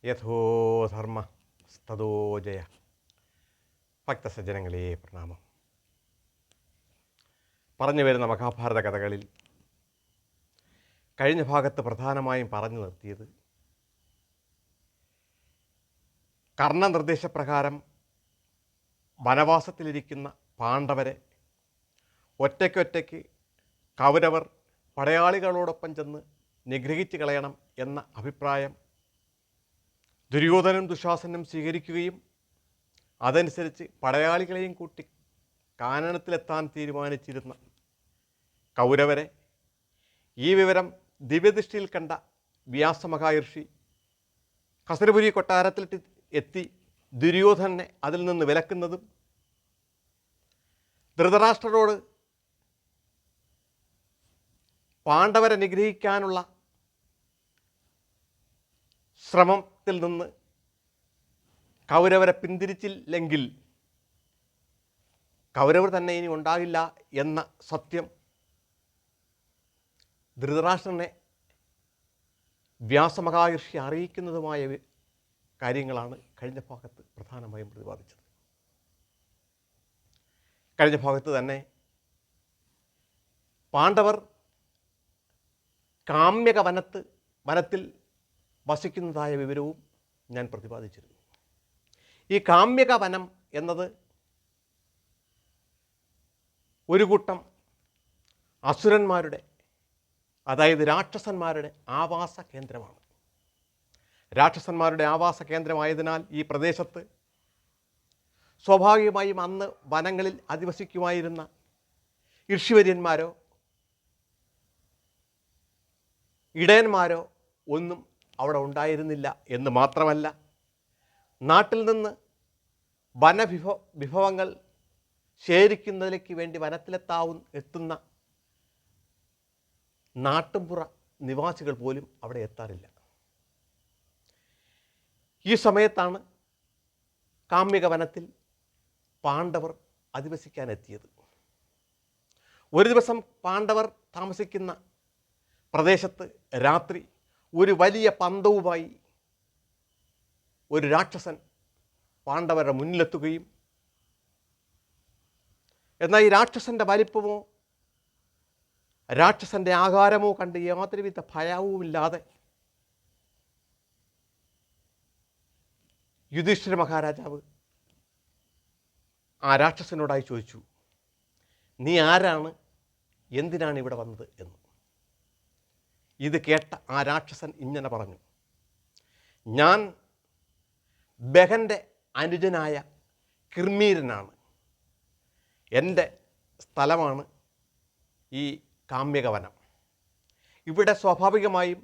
യഥോ ധർമ്മ സ്തോ ജയ. ഭക്തസജ്ജനങ്ങളെ പ്രണാമം. പറഞ്ഞു വരുന്ന മഹാഭാരത കഥകളിൽ കഴിഞ്ഞ ഭാഗത്ത് പ്രധാനമായും പറഞ്ഞു നിർത്തിയത് കർണനിർദ്ദേശപ്രകാരം വനവാസത്തിലിരിക്കുന്ന പാണ്ഡവരെ ഒറ്റയ്ക്കൊറ്റയ്ക്ക് കൗരവർ പടയാളികളോടൊപ്പം ചെന്ന് നിഗ്രഹിച്ചു കളയണം എന്ന അഭിപ്രായം ദുര്യോധനും ദുശാസനും സ്വീകരിക്കുകയും അതനുസരിച്ച് പടയാളികളെയും കൂട്ടി കാനനത്തിലെത്താൻ തീരുമാനിച്ചിരുന്ന കൗരവരെ ഈ വിവരം ദിവ്യദൃഷ്ടിയിൽ കണ്ട വ്യാസമഹാഋഷി കസരപുരി കൊട്ടാരത്തിലിട്ട് എത്തി ദുര്യോധനെ അതിൽ നിന്ന് വിലക്കുന്നതും ധൃതരാഷ്ട്രരോട് പാണ്ഡവരെ നിഗ്രഹിക്കാനുള്ള ശ്രമത്തിൽ നിന്ന് കൗരവരെ പിന്തിരിച്ചില്ലെങ്കിൽ കൗരവർ തന്നെ ഇനി ഉണ്ടാകില്ല എന്ന സത്യം ധൃതരാഷ്ട്രനെ വ്യാസമഹാഋഷി അറിയിക്കുന്നതുമായ കാര്യങ്ങളാണ് കഴിഞ്ഞ ഭാഗത്ത് പ്രധാനമായും പ്രതിപാദിച്ചത്. കഴിഞ്ഞ ഭാഗത്ത് തന്നെ പാണ്ഡവർ കാമ്യക വനത്തിൽ വസിക്കുന്നതായ വിവരവും ഞാൻ പ്രതിപാദിച്ചിരുന്നു. ഈ കാമ്യക വനം എന്നത് ഒരു കൂട്ടം അസുരന്മാരുടെ, അതായത് രാക്ഷസന്മാരുടെ ആവാസ കേന്ദ്രമാണ്. രാക്ഷസന്മാരുടെ ആവാസ കേന്ദ്രമായതിനാൽ ഈ പ്രദേശത്ത് സ്വാഭാവികമായും അന്ന് വനങ്ങളിൽ അധിവസിക്കുമായിരുന്ന ഋഷിവര്യന്മാരോ ഇടയന്മാരോ ഒന്നും അവിടെ ഉണ്ടായിരുന്നില്ല എന്ന് മാത്രമല്ല, നാട്ടിൽ നിന്ന് വിഭവങ്ങൾ ശേഖരിക്കുന്നതിലേക്ക് വേണ്ടി എത്തുന്ന നാട്ടുംപുറ നിവാസികൾ പോലും അവിടെ എത്താറില്ല. ഈ സമയത്താണ് കാമ്യക വനത്തിൽ പാണ്ഡവർ അധിവസിക്കാനെത്തിയത്. ഒരു ദിവസം പാണ്ഡവർ താമസിക്കുന്ന പ്രദേശത്ത് രാത്രി ഒരു വലിയ പന്തവുമായി ഒരു രാക്ഷസൻ പാണ്ഡവരുടെ മുന്നിലെത്തുകയും, എന്നാൽ ഈ രാക്ഷസൻ്റെ വലിപ്പമോ രാക്ഷസൻ്റെ ആകാരമോ കണ്ട് യാതൊരുവിധ ഭയവുമില്ലാതെ യുധിഷ്ഠിര മഹാരാജാവ് ആ രാക്ഷസനോടായി ചോദിച്ചു, നീ ആരാണ്, എന്തിനാണ് ഇവിടെ വന്നത് എന്ന്. ഇത് കേട്ട ആ രാക്ഷസൻ ഇങ്ങനെ പറഞ്ഞു, ഞാൻ ബഹൻ്റെ അനുജനായ കിർമീരനാണ്. എൻ്റെ സ്ഥലമാണ് ഈ കാമ്യകവനം. ഇവിടെ സ്വാഭാവികമായും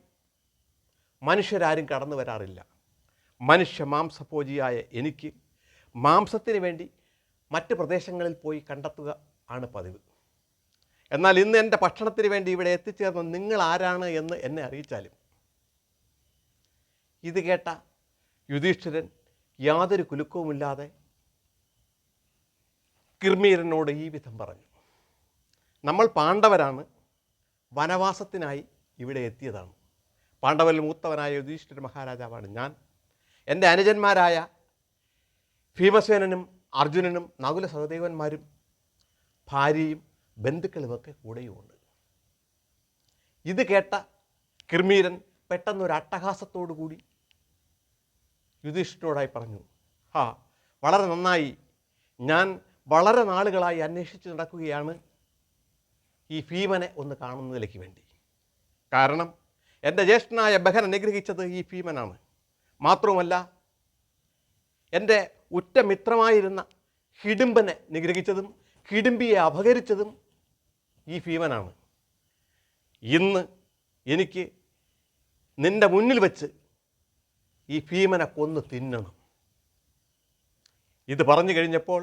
മനുഷ്യരാരും കടന്നു വരാറില്ല. മനുഷ്യ മാംസഭോജിയായ എനിക്ക് മാംസത്തിന് വേണ്ടി മറ്റ് പ്രദേശങ്ങളിൽ പോയി കണ്ടെത്തുക ആണ് പതിവ്. എന്നാൽ ഇന്ന് എൻ്റെ ഭക്ഷണത്തിന് വേണ്ടി ഇവിടെ എത്തിച്ചേർന്ന നിങ്ങൾ ആരാണ് എന്ന് എന്നെ അറിയിച്ചാലും. ഇത് കേട്ട യുധിഷ്ഠിരൻ യാതൊരു കുലുക്കവുമില്ലാതെ കിർമീരനോട് ഈ വിധം പറഞ്ഞു, നമ്മൾ പാണ്ഡവരാണ്, വനവാസത്തിനായി ഇവിടെ എത്തിയതാണ്. പാണ്ഡവരിൽ മൂത്തവനായ യുധിഷ്ഠിര മഹാരാജാവാണ് ഞാൻ. എൻ്റെ അനുജന്മാരായ ഭീമസേനനും അർജുനനും നകുല സഹദേവന്മാരും ഭാര്യയും ബന്ധുക്കളുമൊക്കെ കൂടെയുമുണ്ട്. ഇത് കേട്ട കിർമീരൻ പെട്ടെന്നൊരു അട്ടഹാസത്തോടു കൂടി യുധിഷ്ഠിരനോടായി പറഞ്ഞു, വളരെ നന്നായി, ഞാൻ വളരെ നാളുകളായി അന്വേഷിച്ച് നടക്കുകയാണ് ഈ ഭീമനെ ഒന്ന് കാണുന്നതിലേക്ക് വേണ്ടി. കാരണം എൻ്റെ ജ്യേഷ്ഠനായ ബഹൻ അനുഗ്രഹിച്ചത് ഈ ഭീമനാണ്. മാത്രവുമല്ല, എൻ്റെ ഉറ്റ മിത്രമായിരുന്ന ഹിഡിംബനെ നിഗ്രഹിച്ചതും ഹിഡിംബിയെ അപഹരിച്ചതും ഈ ഭീമനാണ്. ഇന്ന് എനിക്ക് നിൻ്റെ മുന്നിൽ വെച്ച് ഈ ഭീമനെ കൊന്ന് തിന്നണം. ഇത് പറഞ്ഞു കഴിഞ്ഞപ്പോൾ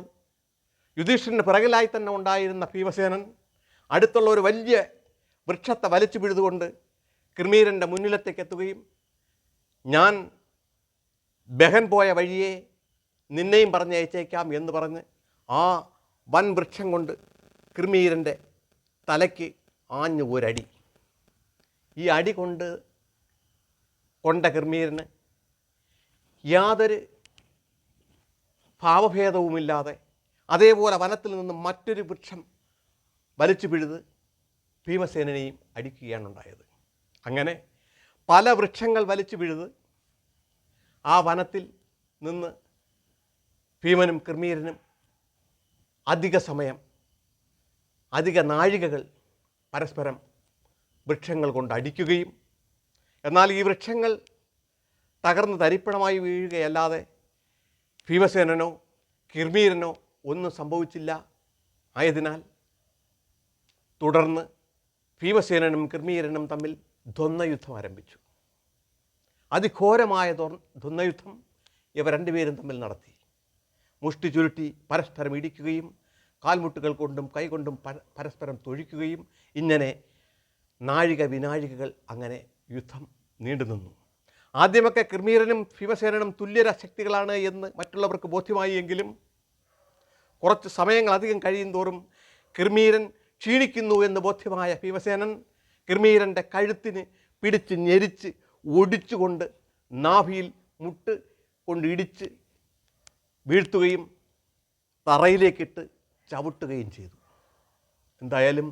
യുധിഷ്ഠിരൻ്റെ പിറകിലായി തന്നെ ഉണ്ടായിരുന്ന ഭീമസേനൻ അടുത്തുള്ള ഒരു വലിയ വൃക്ഷത്തെ വലിച്ചു പിഴുതുകൊണ്ട് കിർമീരൻ്റെ മുന്നിലത്തേക്ക് എത്തുകയും, ഞാൻ ബഹൻ പോയ വഴിയെ നിന്നെയും പറഞ്ഞയച്ചേക്കാം എന്ന് പറഞ്ഞ് ആ വൻ വൃക്ഷം കൊണ്ട് കിർമീരൻ്റെ തലയ്ക്ക് ആഞ്ഞു ഒരടി. ഈ അടി കൊണ്ട കിർമീരന് യാതൊരു ഭാവഭേദവുമില്ലാതെ അതേപോലെ വനത്തിൽ നിന്നും മറ്റൊരു വൃക്ഷം വലിച്ചു പിഴുത് ഭീമസേനനെയും അടിക്കുകയാണ് ഉണ്ടായത്. അങ്ങനെ പല വൃക്ഷങ്ങൾ വലിച്ചു പിഴുത് ആ വനത്തിൽ നിന്ന് ഭീമനും കിർമീരനും അധിക സമയം, അധിക നാഴികകൾ പരസ്പരം വൃക്ഷങ്ങൾ കൊണ്ട് അടിക്കുകയും, എന്നാൽ ഈ വൃക്ഷങ്ങൾ തകർന്ന് തരിപ്പണമായി വീഴുകയല്ലാതെ ഭീമസേനനോ കിർമീരനോ ഒന്നും സംഭവിച്ചില്ല. ആയതിനാൽ തുടർന്ന് ഭീമസേനനും കിർമീരനും തമ്മിൽ ദ്വന്ദ്വയുദ്ധം ആരംഭിച്ചു. അതിഘോരമായ ദ്വന്ദ്വയുദ്ധം ഇവർ രണ്ടുപേരും തമ്മിൽ നടത്തി. മുഷ്ടി ചുരുട്ടി പരസ്പരം ഇടിക്കുകയും കാൽമുട്ടുകൾ കൊണ്ടും കൈകൊണ്ടും പരസ്പരം തൊഴിക്കുകയും, ഇങ്ങനെ നാഴിക വിനാഴികകൾ അങ്ങനെ യുദ്ധം നീണ്ടുനിന്നു. ആദ്യമൊക്കെ കിർമീരനും ഭീമസേനനും തുല്യര ശക്തികളാണ് എന്ന് മറ്റുള്ളവർക്ക് ബോധ്യമായി. എങ്കിലും കുറച്ച് സമയങ്ങൾ അധികം കഴിയും തോറും കിർമീരൻ ക്ഷീണിക്കുന്നു എന്ന് ബോധ്യമായ ഭീമസേനൻ കിർമീരൻ്റെ കഴുത്തിന് പിടിച്ച് ഞെരിച്ച് ഒടിച്ചുകൊണ്ട് നാഭിയിൽ മുട്ട് കൊണ്ട് ഇടിച്ച് വീഴ്ത്തുകയും തറയിലേക്കിട്ട് ചവിട്ടുകയും ചെയ്തു. എന്തായാലും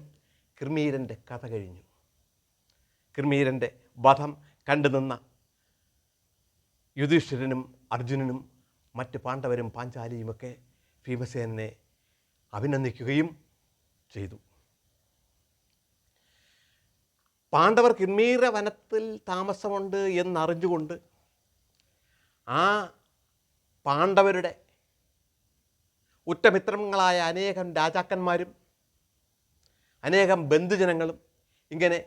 കിർമീരൻ്റെ കഥ കഴിഞ്ഞു. കിർമീരൻ്റെ വധം കണ്ടുനിന്ന യുധിഷ്ഠിരനും അർജുനനും മറ്റ് പാണ്ഡവരും പാഞ്ചാലിയുമൊക്കെ ഭീമസേനനെ അഭിനന്ദിക്കുകയും ചെയ്തു. പാണ്ഡവർ കിർമീര വനത്തിൽ താമസമുണ്ട് എന്നറിഞ്ഞുകൊണ്ട് ആ പാണ്ഡവരുടെ ഉറ്റമിത്രങ്ങളായ അനേകം രാജാക്കന്മാരും അനേകം ബന്ധുജനങ്ങളും ഇങ്ങനെ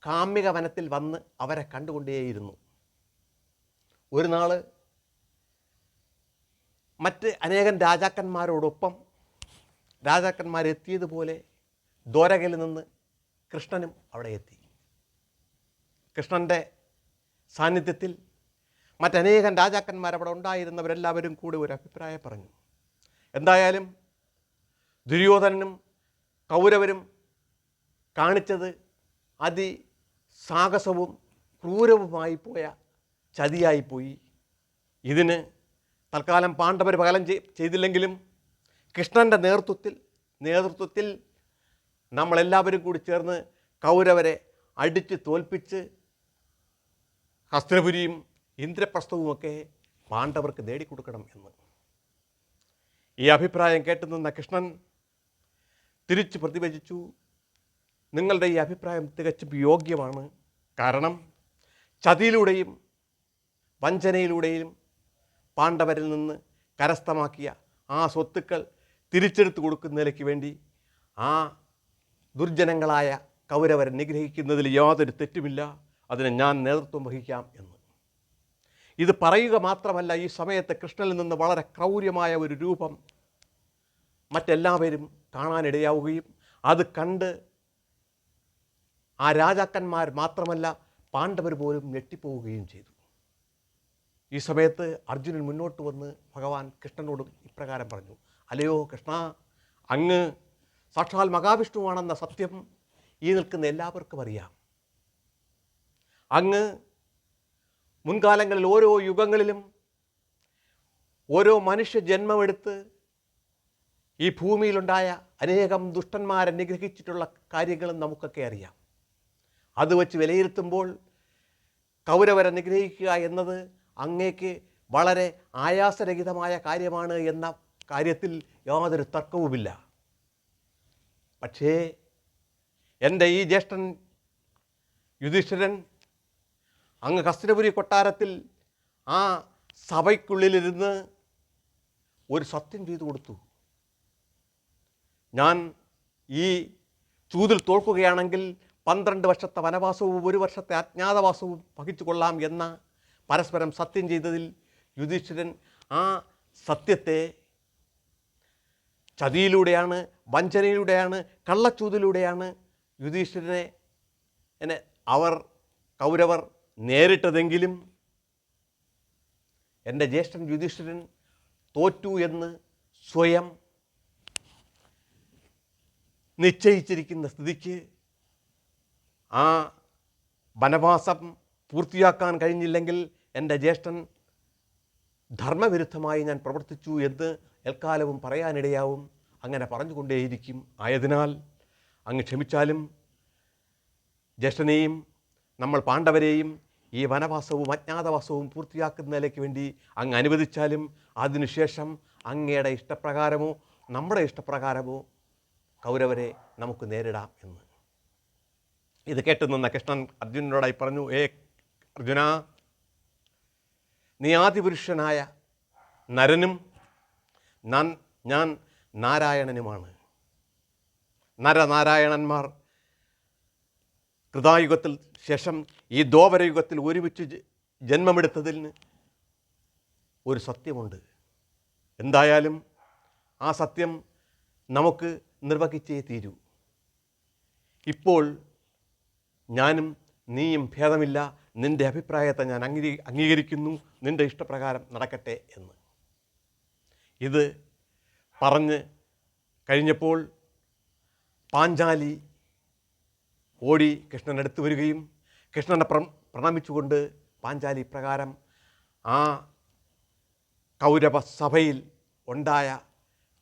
കാമ്യക വനത്തിൽ വന്ന് അവരെ കണ്ടുകൊണ്ടേയിരുന്നു. ഒരു നാൾ മറ്റ് അനേകം രാജാക്കന്മാരോടൊപ്പം രാജാക്കന്മാരെത്തിയതുപോലെ ദ്വാരകയിൽ നിന്ന് കൃഷ്ണനും അവിടെ എത്തി. കൃഷ്ണൻ്റെ സാന്നിധ്യത്തിൽ മറ്റനേകം രാജാക്കന്മാരവിടെ ഉണ്ടായിരുന്നവരെല്ലാവരും കൂടി ഒരു അഭിപ്രായം പറഞ്ഞു. എന്തായാലും ദുര്യോധനനും കൗരവരും കാണിച്ചത് അതിസാഹസവും ക്രൂരവുമായി പോയ ചതിയായിപ്പോയി. ഇതിന് തൽക്കാലം പാണ്ഡവർ പകരം ചെയ്തില്ലെങ്കിലും കൃഷ്ണൻ്റെ നേതൃത്വത്തിൽ നമ്മളെല്ലാവരും കൂടി ചേർന്ന് കൗരവരെ അടിച്ച് തോൽപ്പിച്ച് ഹസ്തനപുരിയും ഇന്ദ്രപ്രസ്ഥവുമൊക്കെ പാണ്ഡവർക്ക് നേടിക്കൊടുക്കണം എന്ന്. ഈ അഭിപ്രായം കേട്ടുനിന്ന കൃഷ്ണൻ തിരിച്ച് പ്രതിവചിച്ചു, നിങ്ങളുടെ ഈ അഭിപ്രായം തികച്ചും യോഗ്യമാണ്. കാരണം ചതിയിലൂടെയും വഞ്ചനയിലൂടെയും പാണ്ഡവരിൽ നിന്ന് കരസ്ഥമാക്കിയ ആ സ്വത്തുക്കൾ തിരിച്ചെടുത്തു കൊടുക്കുന്നതിലേക്ക് വേണ്ടി ആ ദുർജനങ്ങളായ കൗരവരെ നിഗ്രഹിക്കുന്നതിൽ യാതൊരു തെറ്റുമില്ല. അതിന് ഞാൻ നേതൃത്വം വഹിക്കാം എന്ന്. ഇത് പറയുക മാത്രമല്ല, ഈ സമയത്ത് കൃഷ്ണനിൽ നിന്ന് വളരെ ക്രൗര്യമായ ഒരു രൂപം മറ്റെല്ലാവരും കാണാനിടയാവുകയും അത് കണ്ട് ആ രാജാക്കന്മാർ മാത്രമല്ല പാണ്ഡവർ പോലും ഞെട്ടിപ്പോവുകയും ചെയ്തു. ഈ സമയത്ത് അർജുനൻ മുന്നോട്ട് വന്ന് ഭഗവാൻ കൃഷ്ണനോടും ഇപ്രകാരം പറഞ്ഞു, അല്ലയോ കൃഷ്ണ, അങ്ങ് സാക്ഷാൽ മഹാവിഷ്ണുവാണെന്ന സത്യം ഈ നിൽക്കുന്ന എല്ലാവർക്കും അറിയാം. അങ്ങ് മുൻകാലങ്ങളിൽ ഓരോ യുഗങ്ങളിലും ഓരോ മനുഷ്യ ജന്മമെടുത്ത് ഈ ഭൂമിയിലുണ്ടായ അനേകം ദുഷ്ടന്മാരെ നിഗ്രഹിച്ചിട്ടുള്ള കാര്യങ്ങളും നമുക്കൊക്കെ അറിയാം. അത് വച്ച് വിലയിരുത്തുമ്പോൾ കൗരവരെ നിഗ്രഹിക്കുക എന്നത് അങ്ങേക്ക് വളരെ ആയാസരഹിതമായ കാര്യമാണ് എന്ന കാര്യത്തിൽ യാതൊരു തർക്കവുമില്ല. പക്ഷേ എൻ്റെ ഈ ജ്യേഷ്ഠൻ യുധിഷ്ഠിരൻ അങ്ങ് ഹസ്തിനപുരി കൊട്ടാരത്തിൽ ആ സഭയ്ക്കുള്ളിലിരുന്ന് ഒരു സത്യം ചെയ്തു കൊടുത്തു. ഞാൻ ഈ ചൂതിൽ തോൽക്കുകയാണെങ്കിൽ 12 വർഷത്തെ വനവാസവും 1 വർഷത്തെ അജ്ഞാതവാസവും വഹിച്ചു കൊള്ളാം എന്ന പരസ്പരം സത്യം ചെയ്തതിൽ യുധിഷ്ഠിരൻ ആ സത്യത്തെ ചതിയിലൂടെയാണ്, വഞ്ചനയിലൂടെയാണ്, കള്ളച്ചൂതിലൂടെയാണ് യുധിഷ്ഠിരനെ കൗരവർ നേരിട്ടതെങ്കിലും എൻ്റെ ജ്യേഷ്ഠൻ യുധിഷ്ഠിരൻ തോറ്റു എന്ന് സ്വയം നിശ്ചയിച്ചിരിക്കുന്ന സ്ഥിതിക്ക് ആ വനവാസം പൂർത്തിയാക്കാൻ കഴിഞ്ഞില്ലെങ്കിൽ എൻ്റെ ജ്യേഷ്ഠൻ ധർമ്മവിരുദ്ധമായി ഞാൻ പ്രവർത്തിച്ചു എന്ന് എൽക്കാലവും പറയാനിടയാവും. അങ്ങനെ പറഞ്ഞുകൊണ്ടേയിരിക്കും. ആയതിനാൽ അങ്ങ് ക്ഷമിച്ചാലും ജ്യേഷ്ഠനെയും നമ്മൾ പാണ്ഡവരെയും ഈ വനവാസവും അജ്ഞാതവാസവും പൂർത്തിയാക്കുന്നതിലേക്ക് വേണ്ടി അങ്ങ് അനുവദിച്ചാലും അതിനുശേഷം അങ്ങയുടെ ഇഷ്ടപ്രകാരമോ നമ്മുടെ ഇഷ്ടപ്രകാരമോ കൗരവരെ നമുക്ക് നേരിടാം എന്ന്. ഇത് കേട്ടു നിന്ന കൃഷ്ണൻ അർജുനനോടായി പറഞ്ഞു, അർജുന, നീ ആദിപുരുഷനായ നരനും ഞാൻ നാരായണനുമാണ്. നരനാരായണന്മാർ കൃതായുഗത്തിൽ ശേഷം ഈ ദ്വാപരയുഗത്തിൽ ഒരുമിച്ച് ജന്മമെടുത്തതിന് ഒരു സത്യമുണ്ട്. എന്തായാലും ആ സത്യം നമുക്ക് നിർവഹിച്ചേ തീരൂ. ഇപ്പോൾ ഞാനും നീയും ഭേദമില്ല. നിൻ്റെ അഭിപ്രായത്തെ ഞാൻ അംഗീകരിക്കുന്നു. നിൻ്റെ ഇഷ്ടപ്രകാരം നടക്കട്ടെ എന്ന്. ഇത് പറഞ്ഞ് കഴിഞ്ഞപ്പോൾ പാഞ്ചാലി ഓടി കൃഷ്ണനടുത്ത് വരികയും കൃഷ്ണനെ പ്രണമിച്ചുകൊണ്ട് പാഞ്ചാലി പ്രകാരം ആ കൗരവ സഭയിൽ ഉണ്ടായ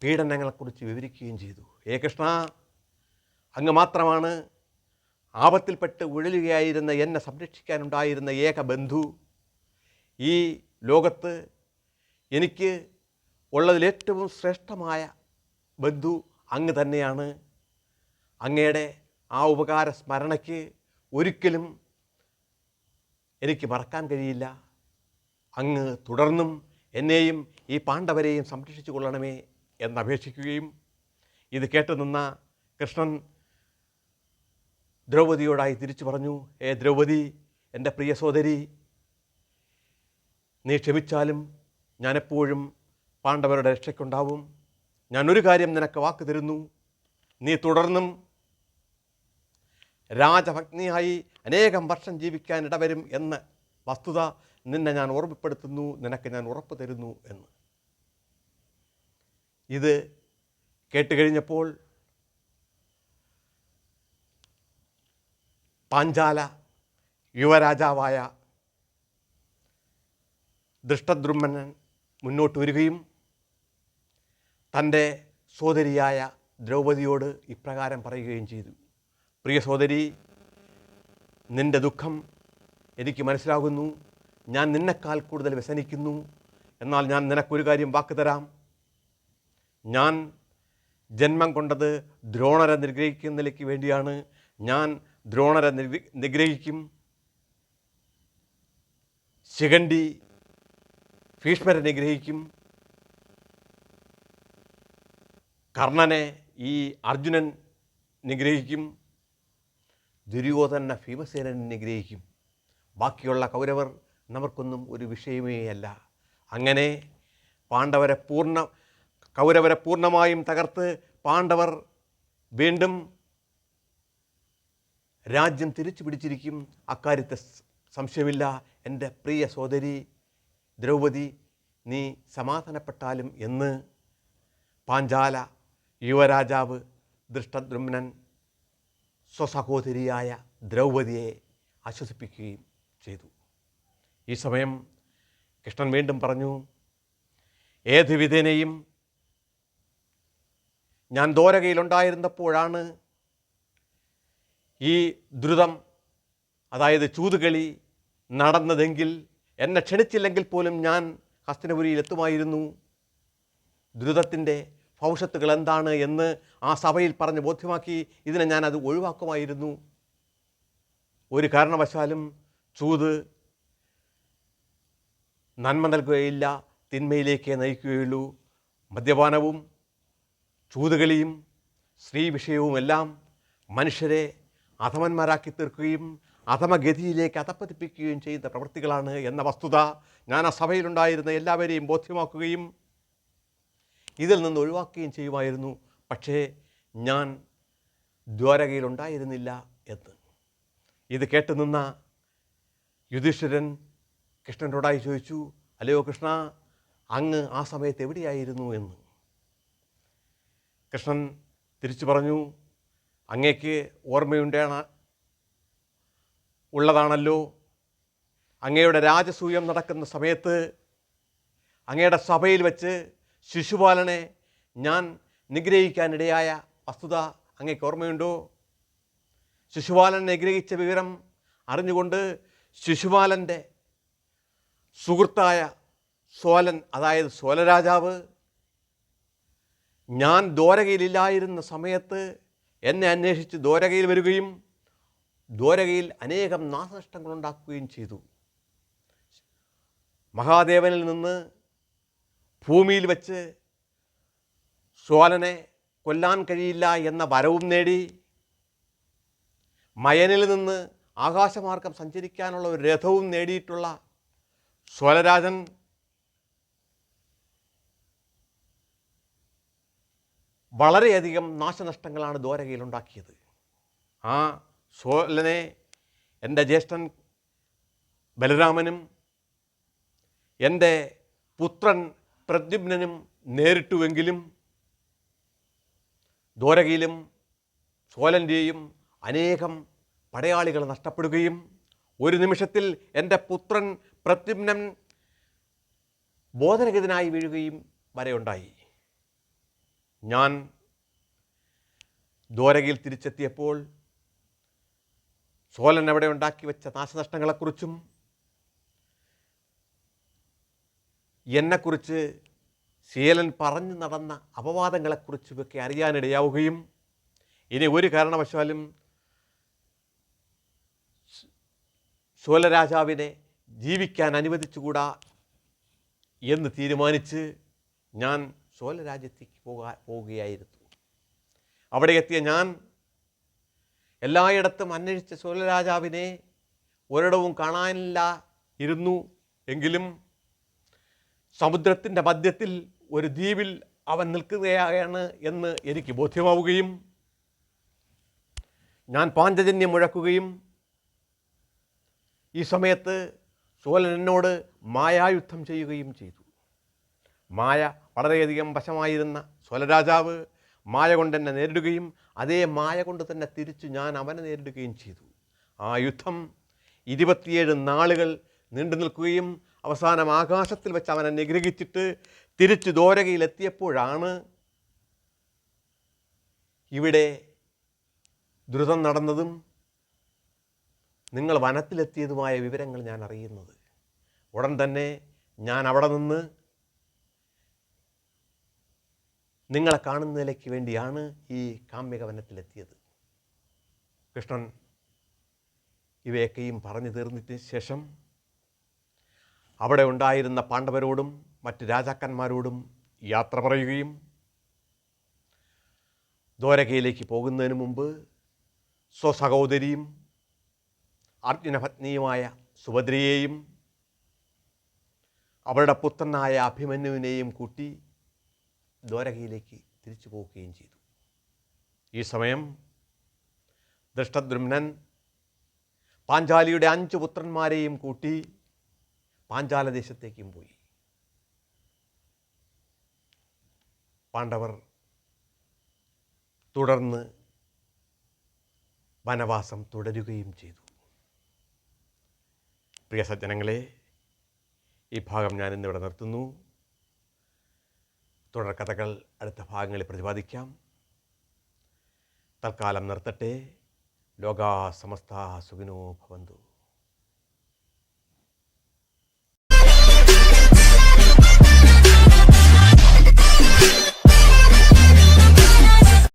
പീഡനങ്ങളെക്കുറിച്ച് വിവരിക്കുകയും ചെയ്തു. കൃഷ്ണ, അങ്ങ് മാത്രമാണ് ആപത്തിൽപ്പെട്ട് ഉഴലുകയായിരുന്ന എന്നെ സംരക്ഷിക്കാനുണ്ടായിരുന്ന ഏക ബന്ധു. ഈ ലോകത്ത് എനിക്ക് ഉള്ളതിലേറ്റവും ശ്രേഷ്ഠമായ ബന്ധു അങ്ങ് തന്നെയാണ്. അങ്ങയുടെ ആ ഉപകാര സ്മരണയ്ക്ക് ഒരിക്കലും എനിക്ക് മറക്കാൻ കഴിയില്ല. അങ്ങ് തുടർന്നും എന്നെയും ഈ പാണ്ഡവരെയും സംരക്ഷിച്ചു കൊള്ളണമേ എന്നപേക്ഷിക്കുകയും ഇത് കേട്ടു നിന്ന കൃഷ്ണൻ ദ്രൗപദിയോടായി തിരിച്ചു പറഞ്ഞു, ദ്രൗപദി, എൻ്റെ പ്രിയ സോദരി, നീ ക്ഷമിച്ചാലും ഞാനെപ്പോഴും പാണ്ഡവരുടെ രക്ഷയ്ക്കുണ്ടാവും. ഞാനൊരു കാര്യം നിനക്ക് വാക്ക് തരുന്നു. നീ തുടർന്നും രാജഭഗ്നിയായി അനേകം വർഷം ജീവിക്കാൻ ഇടവരും എന്ന വസ്തുത നിന്നെ ഞാൻ ഓർമ്മപ്പെടുത്തുന്നു, നിനക്ക് ഞാൻ ഉറപ്പ് തരുന്നു എന്ന്. ഇത് കേട്ടുകഴിഞ്ഞപ്പോൾ പാഞ്ചാല യുവരാജാവായ ദൃഷ്ടദ്രുമ്നൻ മുന്നോട്ട് വരികയും തൻ്റെ സോദരിയായ ദ്രൗപദിയോട് ഇപ്രകാരം പറയുകയും ചെയ്തു. പ്രിയ സോദരി, നിൻ്റെ ദുഃഖം എനിക്ക് മനസ്സിലാകുന്നു. ഞാൻ നിന്നെക്കാൾ കൂടുതൽ വ്യസനിക്കുന്നു. എന്നാൽ ഞാൻ നിനക്കൊരു കാര്യം വാക്ക് തരാം. ഞാൻ ജന്മം കൊണ്ടത് ദ്രോണരെ നിഗ്രഹിക്കുന്നതിലേക്ക് വേണ്ടിയാണ്. ഞാൻ ദ്രോണരെ നിഗ്രഹിക്കും. ശിഖണ്ഡി ഭീഷ്മരെ നിഗ്രഹിക്കും. കർണനെ ഈ അർജുനൻ നിഗ്രഹിക്കും. ദുര്യോധന ഭീമസേനൻ നിഗ്രഹിക്കും. ബാക്കിയുള്ള കൗരവർ നമുക്കൊന്നും ഒരു വിഷയമേ അല്ല. അങ്ങനെ കൗരവരെ പൂർണ്ണമായും തകർത്ത് പാണ്ഡവർ വീണ്ടും രാജ്യം തിരിച്ചു പിടിച്ചിരിക്കും. അക്കാര്യത്തെ സംശയമില്ല. എൻ്റെ പ്രിയ സോദരി ദ്രൗപദി, നീ സമാധാനപ്പെട്ടാലും എന്ന് പാഞ്ചാല യുവരാജാവ് ദൃഷ്ടദ്രുമ്നൻ സ്വസഹോദരിയായ ദ്രൗപദിയെ ആശ്വസിപ്പിക്കുകയും ചെയ്തു. ഈ സമയം കൃഷ്ണൻ വീണ്ടും പറഞ്ഞു, ഏത് വിധേനയും ഞാൻ ദ്വാരകയിലുണ്ടായിരുന്നപ്പോഴാണ് ഈ ദ്രുതം, അതായത് ചൂതുകളി നടന്നതെങ്കിൽ എന്നെ ക്ഷണിച്ചില്ലെങ്കിൽ പോലും ഞാൻ ഹസ്തിനപുരിയിൽ എത്തുമായിരുന്നു. ദ്രുതത്തിൻ്റെ ഭവിഷ്യത്തുകൾ എന്താണ് എന്ന് ആ സഭയിൽ പറഞ്ഞ് ബോധ്യമാക്കി ഇതിനെ ഞാനത് ഒഴിവാക്കുമായിരുന്നു. ഒരു കാരണവശാലും ചൂത് നന്മ നൽകുകയില്ല, തിന്മയിലേക്കേ നയിക്കുകയുള്ളൂ. മദ്യപാനവും ചൂതുകളിയും സ്ത്രീ വിഷയവുമെല്ലാം മനുഷ്യരെ അധമന്മാരാക്കി തീർക്കുകയും അധമഗതിയിലേക്ക് അധപ്പതിപ്പിക്കുകയും ചെയ്യുന്ന പ്രവൃത്തികളാണ് എന്ന വസ്തുത ഞാൻ ആ സഭയിലുണ്ടായിരുന്ന എല്ലാവരെയും ബോധ്യമാക്കുകയും ഇതിൽ നിന്ന് ഒഴിവാക്കുകയും ചെയ്യുമായിരുന്നു. പക്ഷേ ഞാൻ ദ്വാരകയിലുണ്ടായിരുന്നില്ല എന്ന്. ഇത് കേട്ടു നിന്ന യുധിഷ്ഠിരൻ കൃഷ്ണനോടായി ചോദിച്ചു, അല്ലയോ കൃഷ്ണ, അങ്ങ് ആ സമയത്ത് എവിടെയായിരുന്നു എന്ന്. കൃഷ്ണൻ തിരിച്ചു പറഞ്ഞു, അങ്ങേക്ക് ഉള്ളതാണല്ലോ, അങ്ങയുടെ രാജസൂയം നടക്കുന്ന സമയത്ത് അങ്ങയുടെ സഭയിൽ വെച്ച് ശിശുപാലനെ ഞാൻ നിഗ്രഹിക്കാനിടയായ വസ്തുത അങ്ങേക്ക് ഓർമ്മയുണ്ടോ? ശിശുപാലൻ നിഗ്രഹിച്ച വിവരം അറിഞ്ഞുകൊണ്ട് ശിശുപാലൻ്റെ സുഹൃത്തായ സോലൻ, അതായത് സോലരാജാവ്, ഞാൻ ദ്വാരകയിലില്ലായിരുന്ന സമയത്ത് എന്നെ അന്വേഷിച്ച് ദ്വാരകയിൽ വരികയും ദ്വാരകയിൽ അനേകം നാശനഷ്ടങ്ങളുണ്ടാക്കുകയും ചെയ്തു. മഹാദേവനിൽ നിന്ന് ഭൂമിയിൽ വെച്ച് സോലനെ കൊല്ലാൻ കഴിയില്ല എന്ന വരവും നേടി, മയനിൽ നിന്ന് ആകാശമാർഗം സഞ്ചരിക്കാനുള്ള ഒരു രഥവും നേടിയിട്ടുള്ള സോലരാജൻ വളരെയധികം നാശനഷ്ടങ്ങളാണ് ദ്വാരകയിൽ ഉണ്ടാക്കിയത്. ആ സോലനെ എൻ്റെ ജ്യേഷ്ഠൻ ബലരാമനും എൻ്റെ പുത്രൻ പ്രദ്യുമ്നനും നേരിട്ടുവെങ്കിലും ദ്വാരകയിലും സോലൻ്റെയും അനേകം പടയാളികൾ നഷ്ടപ്പെടുകയും ഒരു നിമിഷത്തിൽ എൻ്റെ പുത്രൻ പ്രദ്യുമ്നൻ ബോധരഹിതനായി വീഴുകയും വരെയുണ്ടായി. ഞാൻ ദ്വാരകയിൽ തിരിച്ചെത്തിയപ്പോൾ സോലൻ അവിടെ ഉണ്ടാക്കി വെച്ച നാശനഷ്ടങ്ങളെക്കുറിച്ചും എന്നെക്കുറിച്ച് സീലൻ പറഞ്ഞു നടന്ന അപവാദങ്ങളെക്കുറിച്ചുമൊക്കെ അറിയാനിടയാവുകയും ഇനി ഒരു കാരണവശാലും സോലരാജാവിനെ ജീവിക്കാൻ അനുവദിച്ചുകൂടാ എന്ന് തീരുമാനിച്ച് ഞാൻ സോലരാജ്യത്തേക്ക് പോവുകയായിരുന്നു. അവിടെ എത്തിയ ഞാൻ എല്ലായിടത്തും അന്വേഷിച്ച സോലരാജാവിനെ ഒരിടവും കാണാനില്ല ഇരുന്നു. എങ്കിലും സമുദ്രത്തിൻ്റെ മധ്യത്തിൽ ഒരു ദ്വീപിൽ അവൻ നിൽക്കുകയാണ് എന്ന് എനിക്ക് ബോധ്യമാവുകയും ഞാൻ പാഞ്ചജന്യം മുഴക്കുകയും ഈ സമയത്ത് സോലൻ എന്നോട് മായായുദ്ധം ചെയ്യുകയും ചെയ്തു. മായ വളരെയധികം വശമായിരുന്ന സോലരാജാവ് മായ കൊണ്ട് എന്നെ നേരിടുകയും അതേ മായ കൊണ്ട് തന്നെ തിരിച്ചു ഞാൻ അവനെ നേരിടുകയും ചെയ്തു. ആ യുദ്ധം 27 നാളുകൾ നീണ്ടു നിൽക്കുകയും അവസാനം ആകാശത്തിൽ വെച്ച് അവനെ നിഗ്രഹിച്ചിട്ട് തിരിച്ചു ദ്വാരകയിലെത്തിയപ്പോഴാണ് ഇവിടെ ദുരിതം നടന്നതും നിങ്ങൾ വനത്തിലെത്തിയതുമായ വിവരങ്ങൾ ഞാൻ അറിയുന്നത്. ഉടൻ തന്നെ ഞാൻ അവിടെ നിന്ന് നിങ്ങളെ കാണുന്നതിലേക്ക് വേണ്ടിയാണ് ഈ കാമ്യക വനത്തിലെത്തിയത്. കൃഷ്ണൻ ഇവയൊക്കെയും പറഞ്ഞു തീർന്നിട്ട് ശേഷം അവിടെ ഉണ്ടായിരുന്ന പാണ്ഡവരോടും മറ്റ് രാജാക്കന്മാരോടും യാത്ര പറയുകയും ദ്വാരകയിലേക്ക് പോകുന്നതിന് മുമ്പ് സ്വസഹോദരിയും അർജുനപത്നിയുമായ സുഭദ്രയെയും അവരുടെ പുത്രനായ അഭിമന്യുവിനെയും കൂട്ടി ദ്വാരകയിലേക്ക് തിരിച്ചു പോവുകയും ചെയ്തു. ഈ സമയം ദൃഷ്ടദ്യുമ്നൻ പാഞ്ചാലിയുടെ 5 പുത്രന്മാരെയും കൂട്ടി പാഞ്ചാലദേശത്തേക്കും പോയി. പാണ്ഡവർ തുടർന്ന് വനവാസം തുടരുകയും ചെയ്തു. പ്രിയ സജ്ജനങ്ങളെ, ഈ ഭാഗം ഞാൻ ഇന്നിവിടെ നിർത്തുന്നു. തുടർ കഥകൾ അടുത്ത ഭാഗങ്ങളിൽ പ്രതിപാദിക്കാം. തൽക്കാലം നിർത്തട്ടെ. ലോകാ സമസ്ത സുഖിനോ ഭവന്തു.